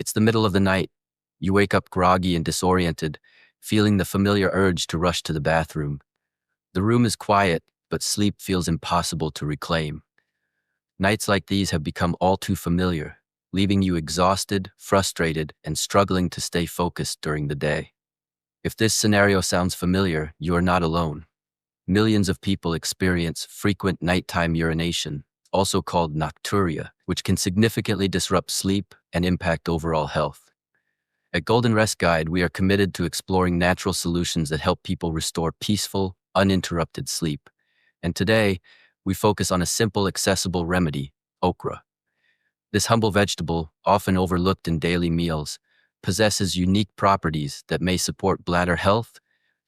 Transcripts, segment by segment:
It's the middle of the night. You wake up groggy and disoriented, feeling the familiar urge to rush to the bathroom. The room is quiet, but sleep feels impossible to reclaim. Nights like these have become all too familiar, leaving you exhausted, frustrated, and struggling to stay focused during the day. If this scenario sounds familiar, you are not alone. Millions of people experience frequent nighttime urination, also called nocturia, which can significantly disrupt sleep and impact overall health. At Golden Rest Guide, we are committed to exploring natural solutions that help people restore peaceful, uninterrupted sleep. And today, we focus on a simple, accessible remedy, okra. This humble vegetable, often overlooked in daily meals, possesses unique properties that may support bladder health,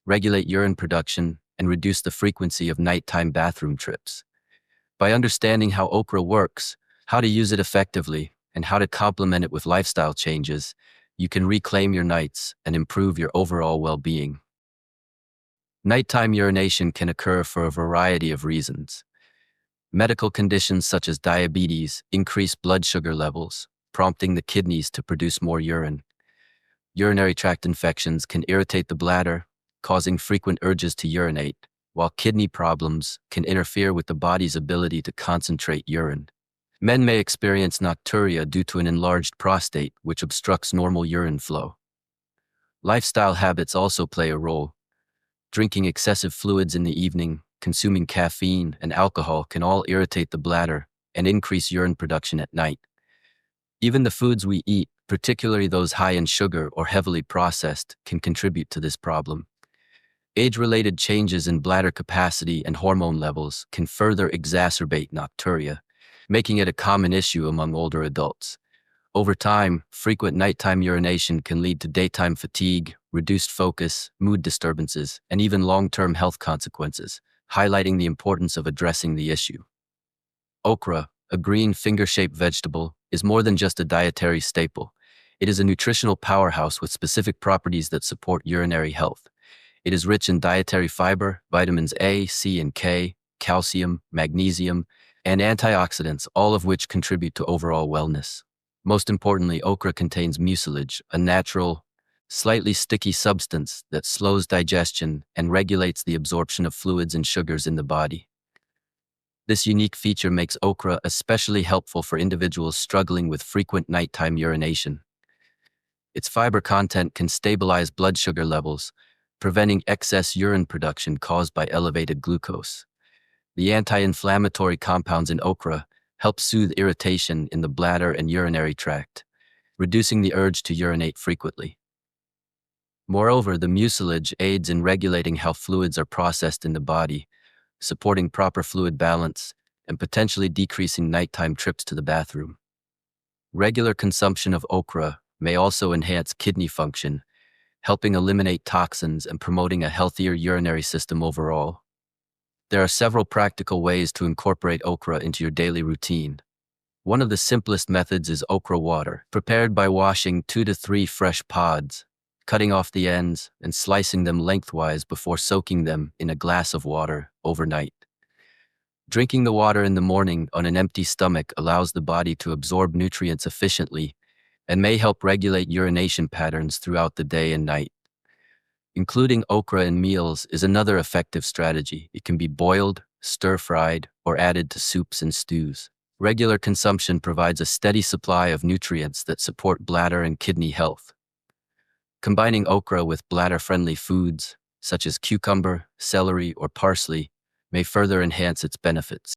regulate urine production, and reduce the frequency of nighttime bathroom trips. By understanding how okra works, how to use it effectively, and how to complement it with lifestyle changes, you can reclaim your nights and improve your overall well-being. Nighttime urination can occur for a variety of reasons. Medical conditions such as diabetes increase blood sugar levels, prompting the kidneys to produce more urine. Urinary tract infections can irritate the bladder, causing frequent urges to urinate, while kidney problems can interfere with the body's ability to concentrate urine. Men may experience nocturia due to an enlarged prostate, which obstructs normal urine flow. Lifestyle habits also play a role. Drinking excessive fluids in the evening, consuming caffeine and alcohol can all irritate the bladder and increase urine production at night. Even the foods we eat, particularly those high in sugar or heavily processed, can contribute to this problem. Age-related changes in bladder capacity and hormone levels can further exacerbate nocturia, making it a common issue among older adults. Over time, frequent nighttime urination can lead to daytime fatigue, reduced focus, mood disturbances, and even long-term health consequences, highlighting the importance of addressing the issue. Okra, a green finger-shaped vegetable, is more than just a dietary staple. It is a nutritional powerhouse with specific properties that support urinary health. It is rich in dietary fiber, vitamins A, C, and K, calcium, magnesium, and antioxidants, all of which contribute to overall wellness. Most importantly, okra contains mucilage, a natural, slightly sticky substance that slows digestion and regulates the absorption of fluids and sugars in the body. This unique feature makes okra especially helpful for individuals struggling with frequent nighttime urination. Its fiber content can stabilize blood sugar levels, preventing excess urine production caused by elevated glucose. The anti-inflammatory compounds in okra help soothe irritation in the bladder and urinary tract, reducing the urge to urinate frequently. Moreover, the mucilage aids in regulating how fluids are processed in the body, supporting proper fluid balance and potentially decreasing nighttime trips to the bathroom. Regular consumption of okra may also enhance kidney function, helping eliminate toxins and promoting a healthier urinary system overall. There are several practical ways to incorporate okra into your daily routine. One of the simplest methods is okra water, prepared by washing 2 to 3 fresh pods, cutting off the ends, and slicing them lengthwise before soaking them in a glass of water overnight. Drinking the water in the morning on an empty stomach allows the body to absorb nutrients efficiently and may help regulate urination patterns throughout the day and night. Including okra in meals is another effective strategy. It can be boiled, stir-fried, or added to soups and stews. Regular consumption provides a steady supply of nutrients that support bladder and kidney health. Combining okra with bladder-friendly foods, such as cucumber, celery, or parsley, may further enhance its benefits.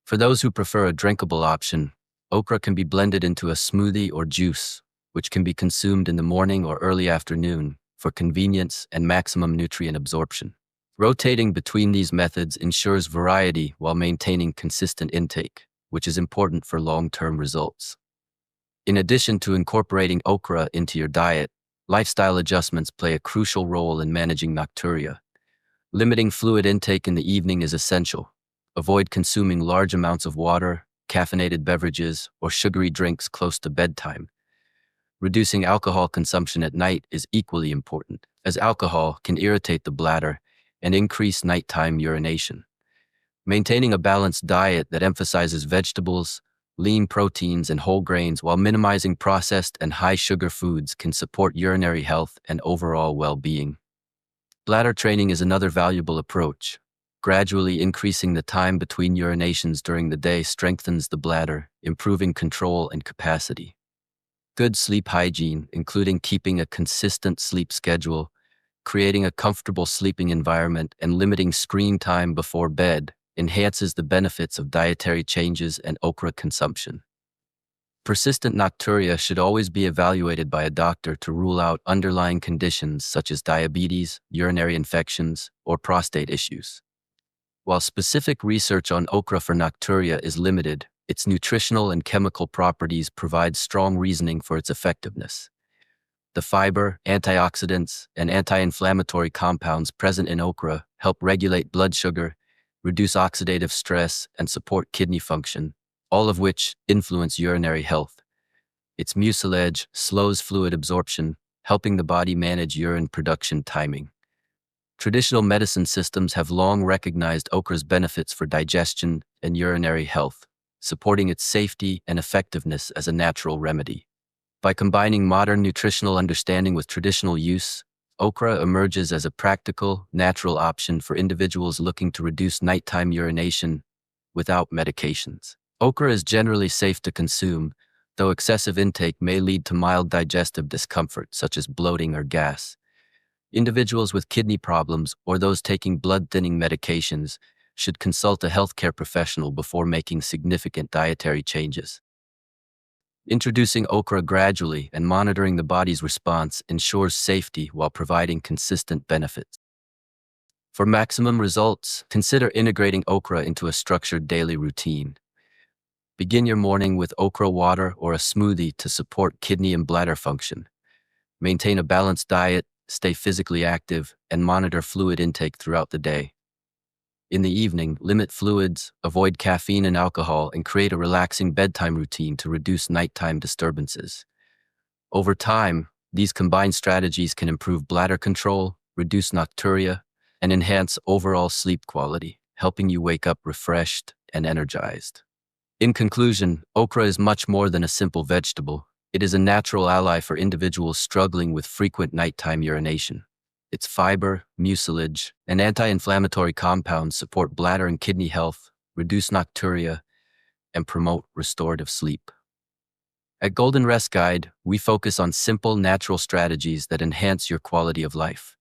For those who prefer a drinkable option, okra can be blended into a smoothie or juice, which can be consumed in the morning or early afternoon for convenience and maximum nutrient absorption. Rotating between these methods ensures variety while maintaining consistent intake, which is important for long-term results. In addition to incorporating okra into your diet, lifestyle adjustments play a crucial role in managing nocturia. Limiting fluid intake in the evening is essential. Avoid consuming large amounts of water, caffeinated beverages, or sugary drinks close to bedtime. Reducing alcohol consumption at night is equally important, as alcohol can irritate the bladder and increase nighttime urination. Maintaining a balanced diet that emphasizes vegetables, Lean proteins and whole grains while minimizing processed and high-sugar foods can support urinary health and overall well-being. Bladder training is another valuable approach. Gradually increasing the time between urinations during the day strengthens the bladder, improving control and capacity. Good sleep hygiene, including keeping a consistent sleep schedule, creating a comfortable sleeping environment, and limiting screen time before bed, enhances the benefits of dietary changes and okra consumption. Persistent nocturia should always be evaluated by a doctor to rule out underlying conditions such as diabetes, urinary infections, or prostate issues. While specific research on okra for nocturia is limited, its nutritional and chemical properties provide strong reasoning for its effectiveness. The fiber, antioxidants, and anti-inflammatory compounds present in okra help regulate blood sugar, reduce oxidative stress, and support kidney function, all of which influence urinary health. Its mucilage slows fluid absorption, helping the body manage urine production timing. Traditional medicine systems have long recognized okra's benefits for digestion and urinary health, supporting its safety and effectiveness as a natural remedy. By combining modern nutritional understanding with traditional use, okra emerges as a practical, natural option for individuals looking to reduce nighttime urination without medications. Okra is generally safe to consume, though excessive intake may lead to mild digestive discomfort such as bloating or gas. Individuals with kidney problems or those taking blood-thinning medications should consult a healthcare professional before making significant dietary changes. Introducing okra gradually and monitoring the body's response ensures safety while providing consistent benefits. For maximum results, consider integrating okra into a structured daily routine. Begin your morning with okra water or a smoothie to support kidney and bladder function. Maintain a balanced diet, stay physically active, and monitor fluid intake throughout the day. In the evening, limit fluids, avoid caffeine and alcohol, and create a relaxing bedtime routine to reduce nighttime disturbances. Over time, these combined strategies can improve bladder control, reduce nocturia, and enhance overall sleep quality, helping you wake up refreshed and energized. In conclusion, okra is much more than a simple vegetable. It is a natural ally for individuals struggling with frequent nighttime urination. Its fiber, mucilage, and anti-inflammatory compounds support bladder and kidney health, reduce nocturia, and promote restorative sleep. At Golden Rest Guide, we focus on simple, natural strategies that enhance your quality of life.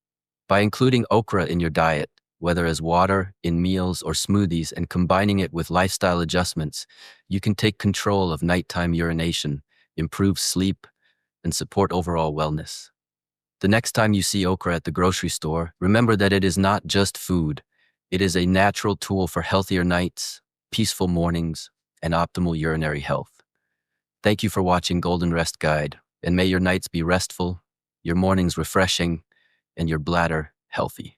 By including okra in your diet, whether as water, in meals, or smoothies, and combining it with lifestyle adjustments, you can take control of nighttime urination, improve sleep, and support overall wellness. The next time you see okra at the grocery store, remember that it is not just food. It is a natural tool for healthier nights, peaceful mornings, and optimal urinary health. Thank you for watching Golden Rest Guide, and may your nights be restful, your mornings refreshing, and your bladder healthy.